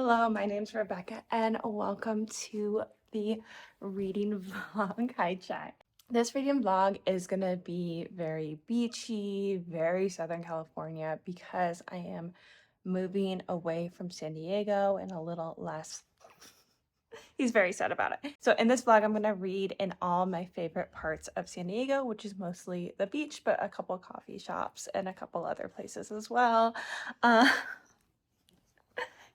Hello, my name's Rebecca, and welcome to the reading vlog. Hi, Chai. This reading vlog is gonna be very beachy, very Southern California, because I am moving away from San Diego and a little less. He's very sad about it. So in this vlog, I'm gonna read in all my favorite parts of San Diego, which is mostly the beach, but a couple coffee shops and a couple other places as well.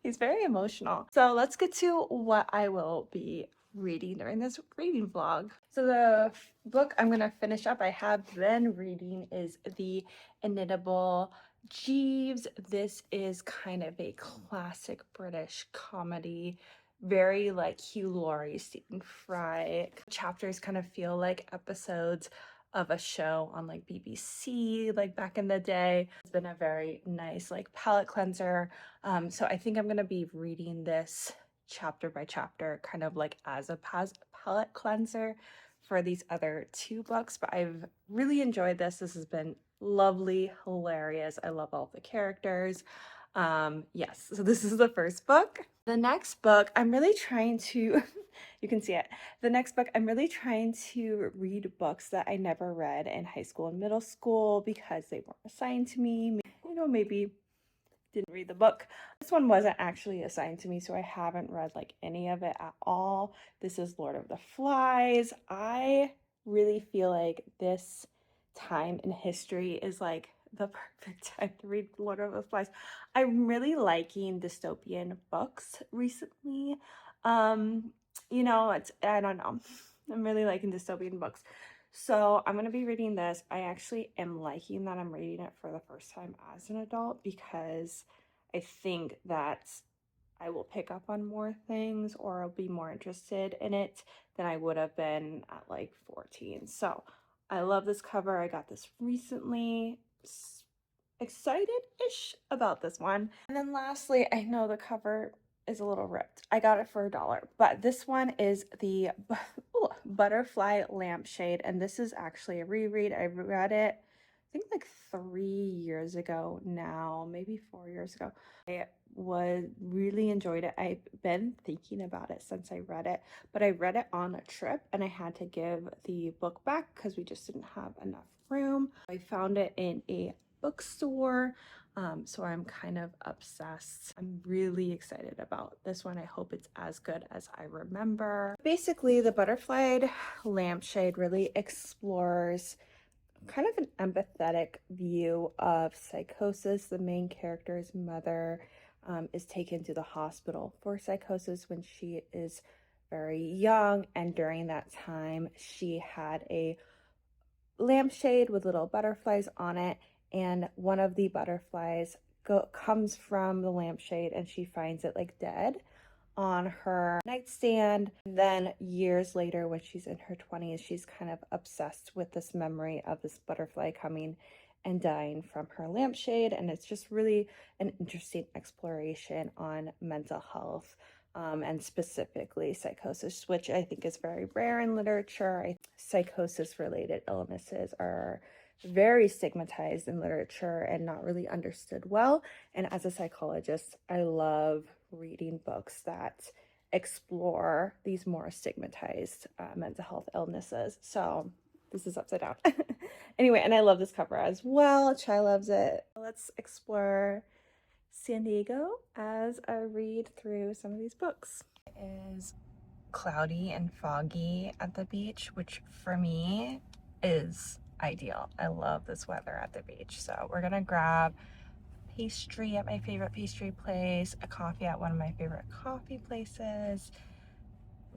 He's very emotional. So let's get to what I will be reading during this reading vlog. So the book I'm going to finish up, I have been reading, is the Inimitable Jeeves. This is kind of a classic British comedy, very like Hugh Laurie, Stephen Fry. Chapters kind of feel like episodes of a show on like BBC, like back in the day. It's been a very nice like palate cleanser. So I think I'm going to be reading this chapter by chapter, kind of like as a palate cleanser for these other two books. But I've really enjoyed this. This has been lovely, hilarious. I love all the characters. Yes, so this is the first book. The next book, I'm really trying to, you can see it. The next book, I'm really trying to read books that I never read in high school and middle school because they weren't assigned to me. You know, maybe didn't read the book. This one wasn't actually assigned to me, so I haven't read like any of it at all. This is Lord of the Flies. I really feel like this time in history is like the perfect time to read Lord of the Flies. I'm really liking dystopian books recently. You know, I don't know. I'm really liking dystopian books. So I'm going to be reading this. I actually am liking that I'm reading it for the first time as an adult because I think that I will pick up on more things or I'll be more interested in it than I would have been at like 14. So I love this cover. I got this recently. Excited-ish about this one. And then lastly, I know the cover is a little ripped. I got it for $1, but this one is the Butterfly Lampshade, and this is actually a reread. I read it, I think like 3 years ago now, maybe 4 years ago. I really enjoyed it. I've been thinking about it since I read it, but I read it on a trip and I had to give the book back because we just didn't have enough room. I found it in a bookstore. So I'm kind of obsessed. I'm really excited about this one. I hope it's as good as I remember. Basically, the Butterfly Lampshade really explores kind of an empathetic view of psychosis. The main character's mother is taken to the hospital for psychosis when she is very young, and during that time she had a lampshade with little butterflies on it, and one of the butterflies comes from the lampshade and she finds it like dead on her nightstand. And then years later, when she's in her 20s, she's kind of obsessed with this memory of this butterfly coming and dying from her lampshade. And it's just really an interesting exploration on mental health, and specifically psychosis, which I think is very rare in literature. Psychosis related illnesses are very stigmatized in literature and not really understood well. And as a psychologist, I love reading books that explore these more stigmatized mental health illnesses. So this is upside down. Anyway, and I love this cover as well. Chai loves it. Let's explore San Diego as I read through some of these books. It is cloudy and foggy at the beach, which for me is ideal. I love this weather at the beach. So we're gonna grab pastry at my favorite pastry place, a coffee at one of my favorite coffee places,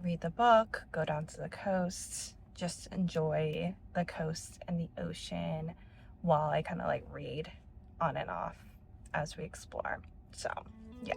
read the book, go down to the coast, just enjoy the coast and the ocean while I kind of like read on and off as we explore. So yeah.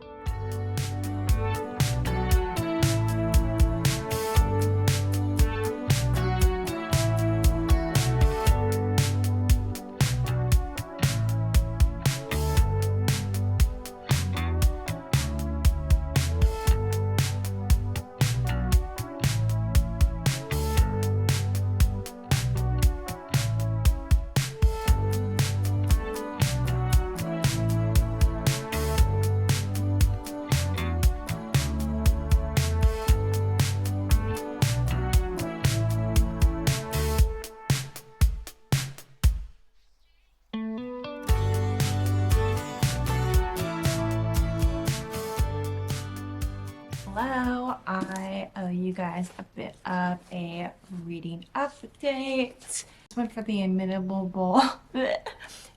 Hello, I owe you guys a bit of a reading update. This one for the Inimitable,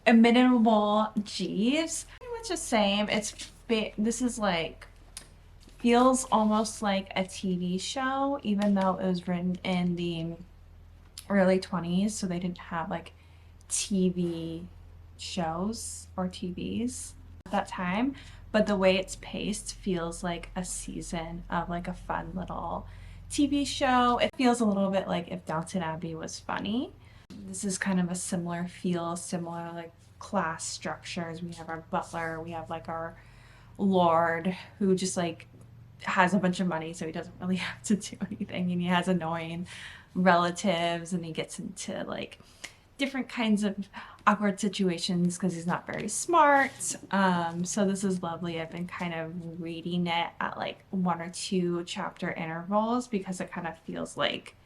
Inimitable Jeeves. Pretty much the same. This is like, feels almost like a TV show, even though it was written in the early 20s, so they didn't have like TV shows or TVs at that time. But the way it's paced feels like a season of like a fun little TV show. It feels a little bit like if Downton Abbey was funny. This is kind of a similar feel, similar like class structures. We have our butler, we have like our lord who just like has a bunch of money, so he doesn't really have to do anything, and he has annoying relatives, and he gets into like different kinds of awkward situations because he's not very smart. So this is lovely. I've been kind of reading it at like 1 or 2 chapter intervals because it kind of feels like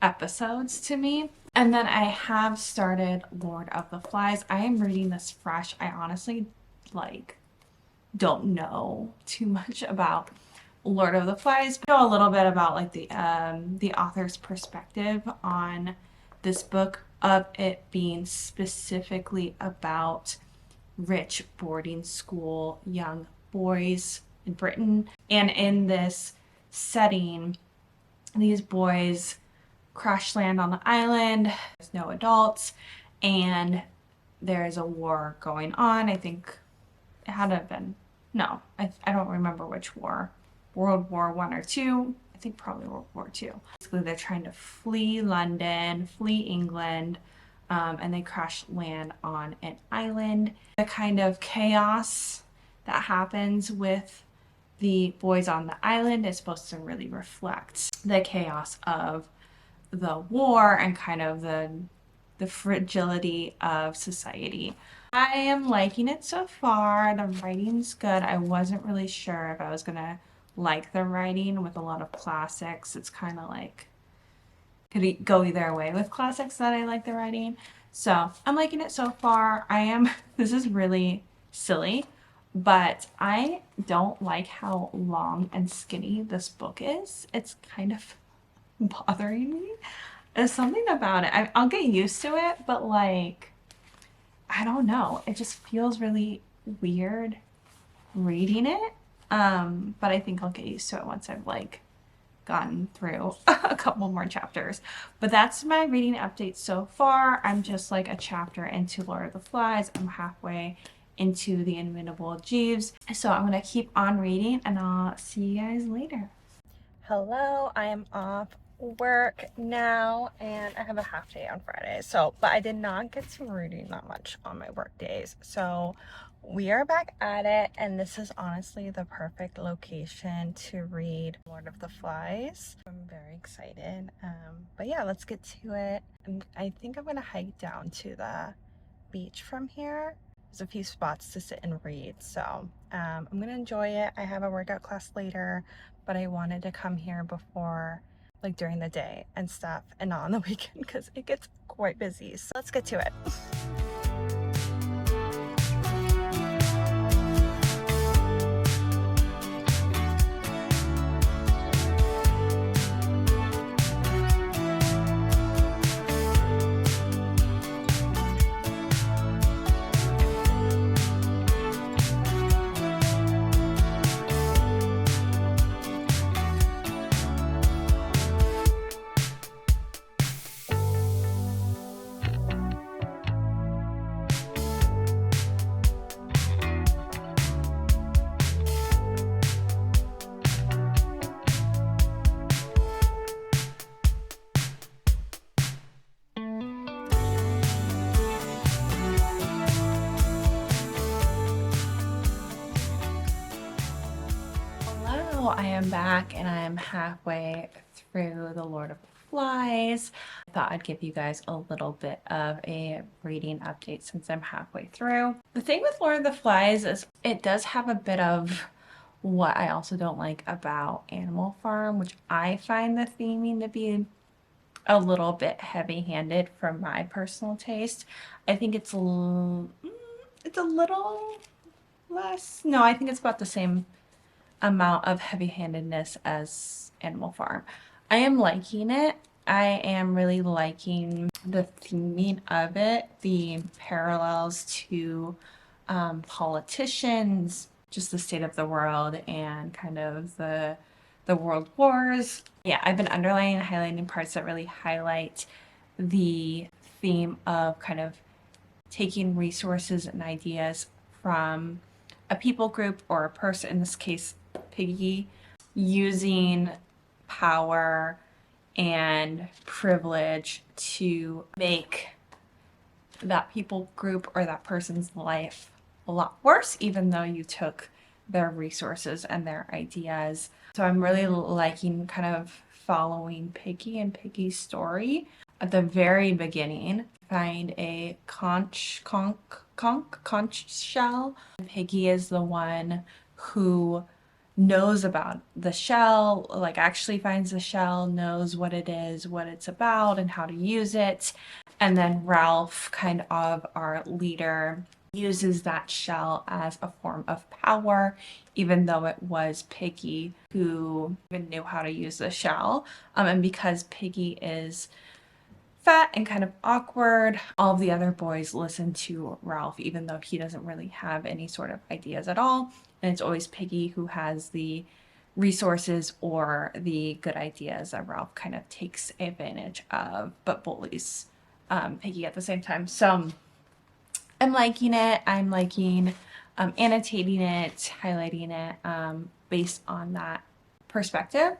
episodes to me. And then I have started Lord of the Flies. I am reading this fresh. I honestly like don't know too much about Lord of the Flies, but I know a little bit about like the author's perspective on this book, of it being specifically about rich boarding school young boys in Britain. And in this setting, these boys crash land on the island. There's no adults, and there's a war going on. I think it had to have been, no, I don't remember which war. World War I or II. I think probably World War II. Basically, they're trying to flee London, flee England, and they crash land on an island. The kind of chaos that happens with the boys on the island is supposed to really reflect the chaos of the war and kind of the fragility of society. I am liking it so far. The writing's good. I wasn't really sure if I was gonna like the writing with a lot of classics. It's kind of like could go either way with classics that I like the writing. So I'm liking it so far. This is really silly, but I don't like how long and skinny this book is. It's kind of bothering me. There's something about it. I'll get used to it, but like, I don't know. It just feels really weird reading it. But I think I'll get used to it once I've like gotten through a couple more chapters. But that's my reading update so far. I'm just like a chapter into Lord of the Flies. I'm halfway into the Inimitable Jeeves. So I'm gonna keep on reading, and I'll see you guys later. Hello, I am off work now, and I have a half day on Friday, but I did not get to reading that much on my work days, so we are back at it, and this is honestly the perfect location to read Lord of the Flies. I'm very excited, but yeah, let's get to it. I think I'm gonna hike down to the beach from here. There's a few spots to sit and read, so I'm gonna enjoy it. I have a workout class later, but I wanted to come here before, like during the day and stuff, and not on the weekend because it gets quite busy. So let's get to it. I am back, and I'm halfway through the Lord of the Flies. I thought I'd give you guys a little bit of a reading update since I'm halfway through. The thing with Lord of the Flies is it does have a bit of what I also don't like about Animal Farm, which I find the theming to be a little bit heavy-handed for my personal taste. I think it's a little less. No, I think it's about the same amount of heavy-handedness as Animal Farm. I am liking it. I am really liking the theming of it, the parallels to politicians, just the state of the world, and kind of the world wars. Yeah, I've been underlining and highlighting parts that really highlight the theme of kind of taking resources and ideas from a people group or a person, in this case, Piggy, using power and privilege to make that people group or that person's life a lot worse, even though you took their resources and their ideas. So I'm really liking kind of following Piggy and Piggy's story. At the very beginning, find a conch shell. Piggy is the one who knows about the shell, like actually finds the shell, knows what it is, what it's about, and how to use it. And then Ralph, kind of our leader, uses that shell as a form of power, even though it was Piggy who even knew how to use the shell. And because Piggy is fat and kind of awkward, all of the other boys listen to Ralph, even though he doesn't really have any sort of ideas at all. And it's always Piggy who has the resources or the good ideas that Ralph kind of takes advantage of, but bullies Piggy at the same time. So I'm liking it. I'm liking annotating it, highlighting it based on that perspective.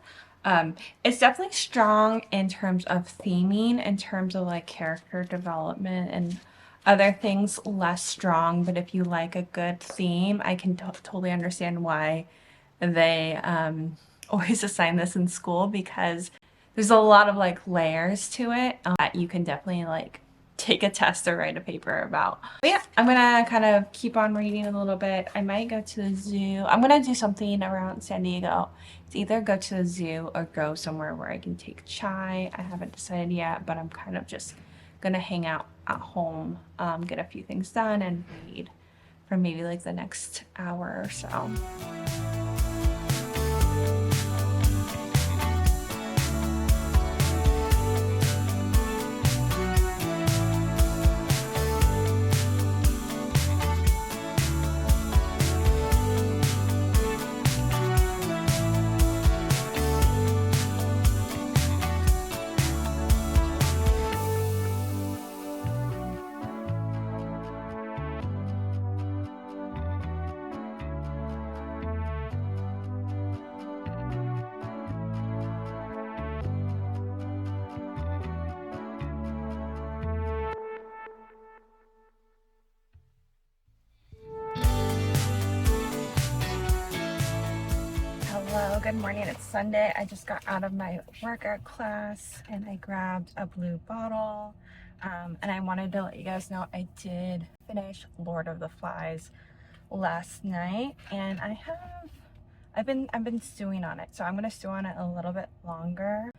It's definitely strong in terms of theming, in terms of like character development and other things less strong. But if you like a good theme, I can totally understand why they always assign this in school, because there's a lot of like layers to it that you can definitely like take a test or write a paper about. But yeah, I'm gonna kind of keep on reading a little bit. I might go to the zoo. I'm gonna do something around San Diego. It's either go to the zoo or go somewhere where I can take chai. I haven't decided yet, but I'm kind of just gonna hang out at home, get a few things done, and read for maybe like the next hour or so. Hello, good morning. It's Sunday. I just got out of my workout class and I grabbed a blue bottle. And I wanted to let you guys know I did finish Lord of the Flies last night, and I've been stewing on it. So I'm gonna stew on it a little bit longer.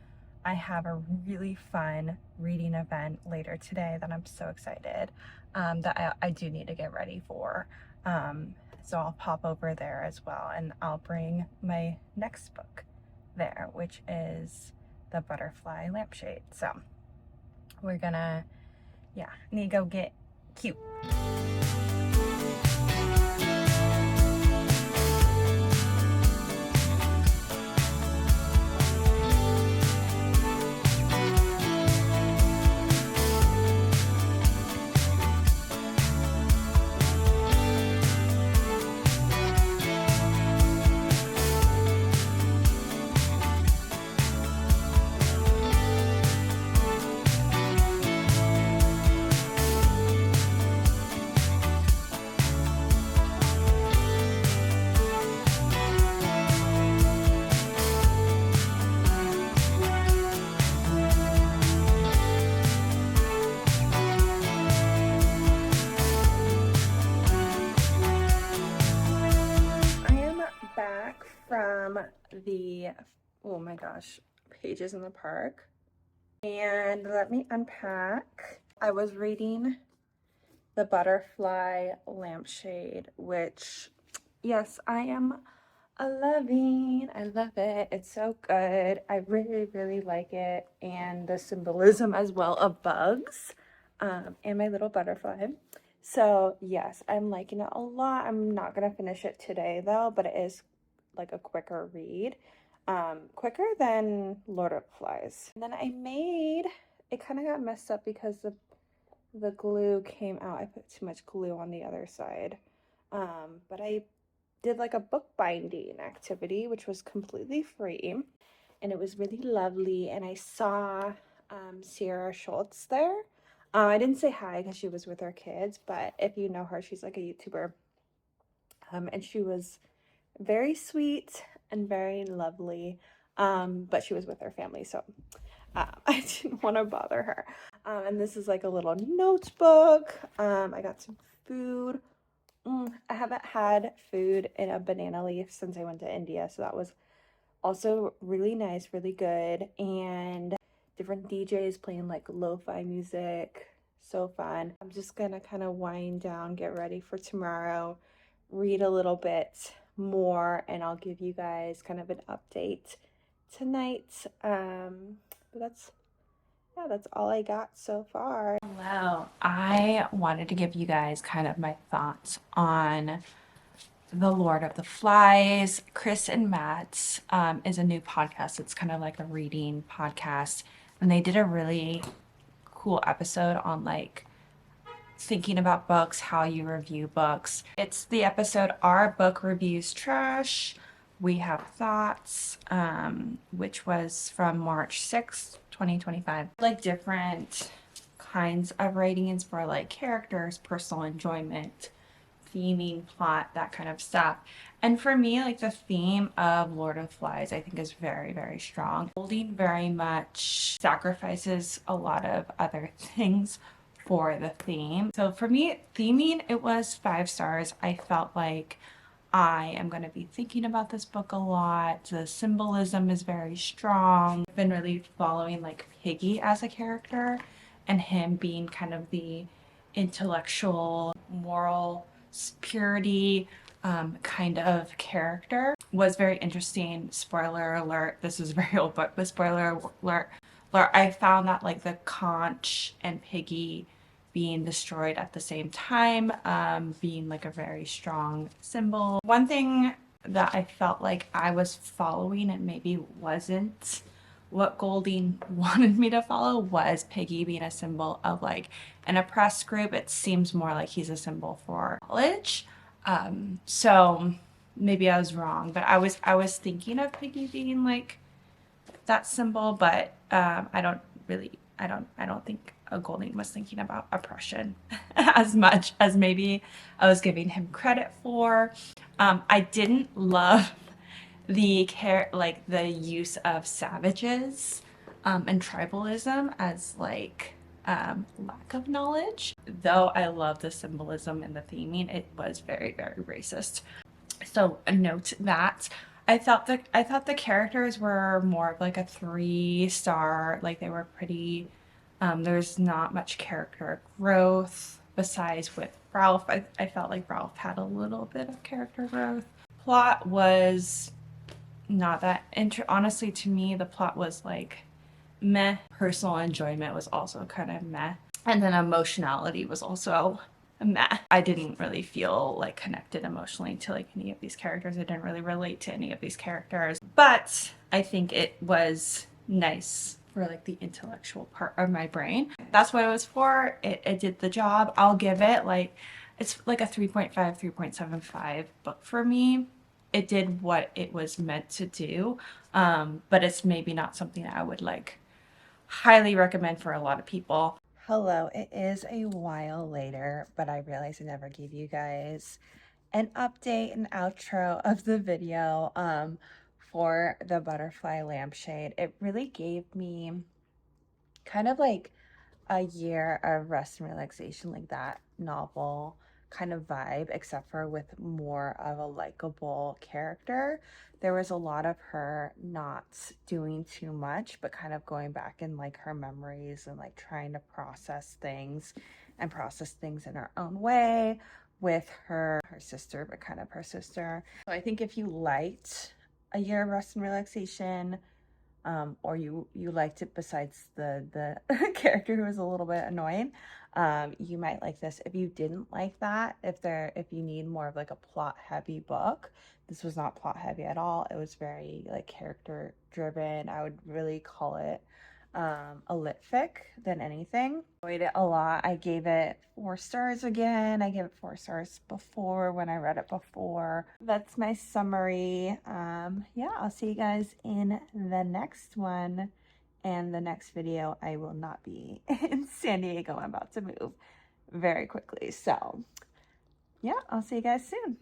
I have a really fun reading event later today that I'm so excited that I do need to get ready for. So I'll pop over there as well, and I'll bring my next book there, which is The Butterfly Lampshade. So we're gonna, yeah, need to go get cute. From the, oh my gosh, Pages in the Park. And let me unpack. I was reading The Butterfly Lampshade, which, yes, I am I love it. It's so good. I really, really like it. And the symbolism as well of bugs, and my little butterfly. So yes, I'm liking it a lot. I'm not gonna finish it today though, but it is like a quicker read. Quicker than Lord of the Flies. And then I made, it kind of got messed up because the glue came out. I put too much glue on the other side. But I did like a bookbinding activity, which was completely free, and it was really lovely. And I saw Sierra Schultz there. I didn't say hi because she was with her kids, but if you know her, she's like a YouTuber. And she was very sweet and very lovely. But she was with her family, so I didn't want to bother her. And this is like a little notebook. I got some food. I haven't had food in a banana leaf since I went to India, so that was also really nice, really good. And different DJs playing like lo-fi music. So fun. I'm just gonna kind of wind down, get ready for tomorrow, read a little bit more, and I'll give you guys kind of an update tonight. But that's all I got so far. Hello. I wanted to give you guys kind of my thoughts on the Lord of the Flies. Chris and Matt's is a new podcast. It's kind of like a reading podcast, and they did a really cool episode on like thinking about books, how you review books. It's the episode Our Book Reviews Trash. We Have Thoughts, which was from March 6th, 2025. Like different kinds of ratings for like characters, personal enjoyment, theming, plot, that kind of stuff. And for me, like the theme of Lord of the Flies, I think is very, very strong. Holding very much sacrifices a lot of other things for the theme. So for me, theming, it was 5 stars. I felt like I am going to be thinking about this book a lot. The symbolism is very strong. I've been really following like Piggy as a character, and him being kind of the intellectual, moral purity kind of character was very interesting. Spoiler alert, this is a very old book, but spoiler alert, I found that like the conch and Piggy being destroyed at the same time, being like a very strong symbol. One thing that I felt like I was following and maybe wasn't what Golding wanted me to follow was Piggy being a symbol of like an oppressed group. It seems more like he's a symbol for knowledge. So maybe I was wrong, but I was thinking of Piggy being like that symbol, but I don't think Golding was thinking about oppression as much as maybe I was giving him credit for. I didn't love the use of savages and tribalism as like lack of knowledge. Though I love the symbolism and the theming, it was very, very racist. So note that. I thought the characters were more of like a 3-star, like they were pretty, there's not much character growth besides with Ralph. I felt like Ralph had a little bit of character growth. Plot was not that honestly, to me the plot was like meh. Personal enjoyment was also kind of meh, and then emotionality was also meh. I didn't really feel like connected emotionally to like any of these characters. I didn't really relate to any of these characters, but I think it was nice for like the intellectual part of my brain. That's what it was for. It did the job. I'll give it like, it's like a 3.5 3.75 book for me. It did what it was meant to do, but it's maybe not something I would like highly recommend for a lot of people. Hello, it is a while later, but I realized I never gave you guys an update and outro of the video for the Butterfly Lampshade. It really gave me kind of like a year of rest and relaxation, like that novel kind of vibe, except for with more of a likable character. There was a lot of her not doing too much, but kind of going back in like her memories and like trying to process things in her own way, with her sister, but kind of her sister. So I think if you liked A Year of Rest and Relaxation, or you liked it besides the character who was a little bit annoying, you might like this. If you didn't like that, if you need more of like a plot heavy book, this was not plot heavy at all. It was very like character driven. I would really call it a lit fic than anything. Enjoyed it a lot. I gave it 4 stars again. I gave it 4 stars before when I read it before. That's my summary. Yeah, I'll see you guys in the next one. And the next video, I will not be in San Diego. I'm about to move very quickly. So yeah, I'll see you guys soon.